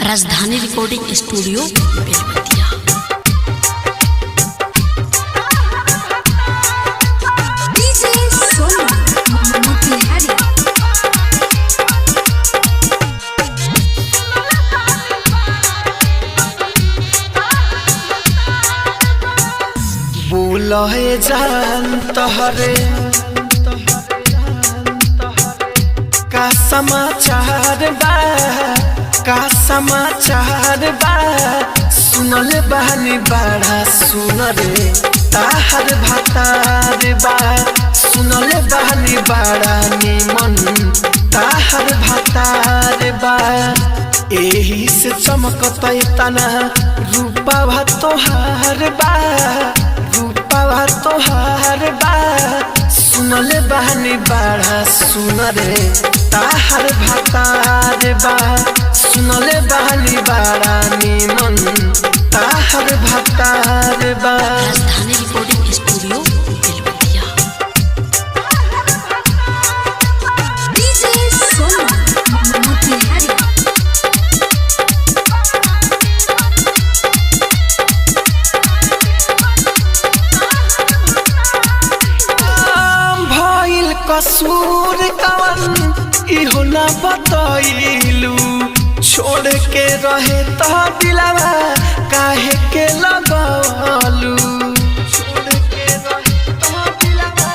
राजधानी recording studio Belwatia. बोले जान तोहरे का समाचार बा, का समाचार बा। सुनल बहनी बड़ा सुन रे ताहर भातार बा, सुनल बहनी बड़ा निमन ताहर भातार बा। एही से चमकत तना रूपा तोहार बा, रूपा तोहार बा। सुनल बहनी बड़ा सुन रे ताहर भातार बा, सुनल बहनी बड़ा निमन ताहर भातार बा। राजधानी रिकॉर्डिंग स्टूडियो बेलवतिया। कसूर कवन इहो ना बतैलू, छोड़ के रहे तो दिलवा काहे के लगलू, छोड़ के रहे तो दिलवा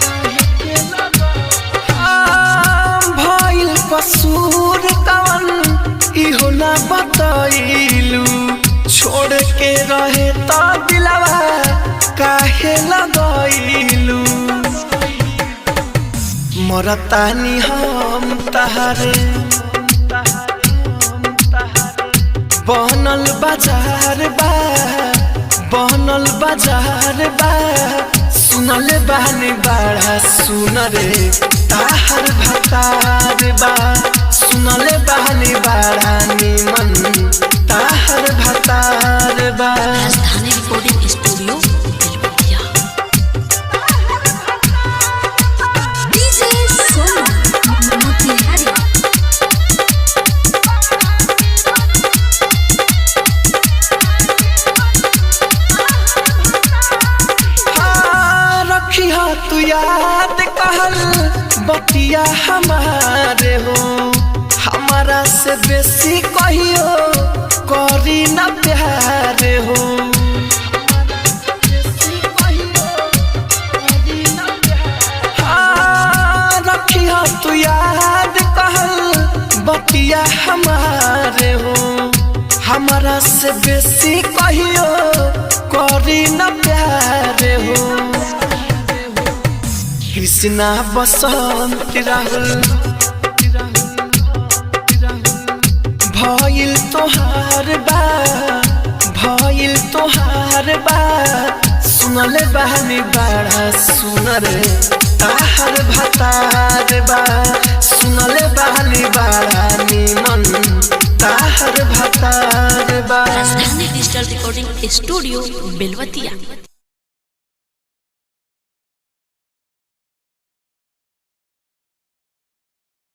काहे के लगलू। भइल कसूर कवन इहो ना बतैलू, छोड़ के रहे तो दिलवा काहे लगलू। मरतानी हम तहारे बनल बाजार बा, बनल बाजार बा। सुनल बहनी बड़ा सुन रे ताहर भातार बा, सुनल बहनी बड़ा निमन ताहर भातार बा। राजधानी रिकॉर्डिंग स्टूडियो बेलवतिया। तू याद कहल बतिया हमारे हो, हमारा से बेसी कहियो करी न प्यार हो। रखिया तू याद कहल बतिया हमारे हो, हमारा से बेसी कहियो करी न प्यार हो। कृष्णा बसंत राहुल भइल तोहार बा, भइल तोहार बा। सुनल बहनी बड़ा सुन रे ताहर भातार बा, सुनल बहनी बड़ा निमन ताहर भातार बा। राजधानी डिजिटल रिकॉर्डिंग स्टूडियो बेलवतिया।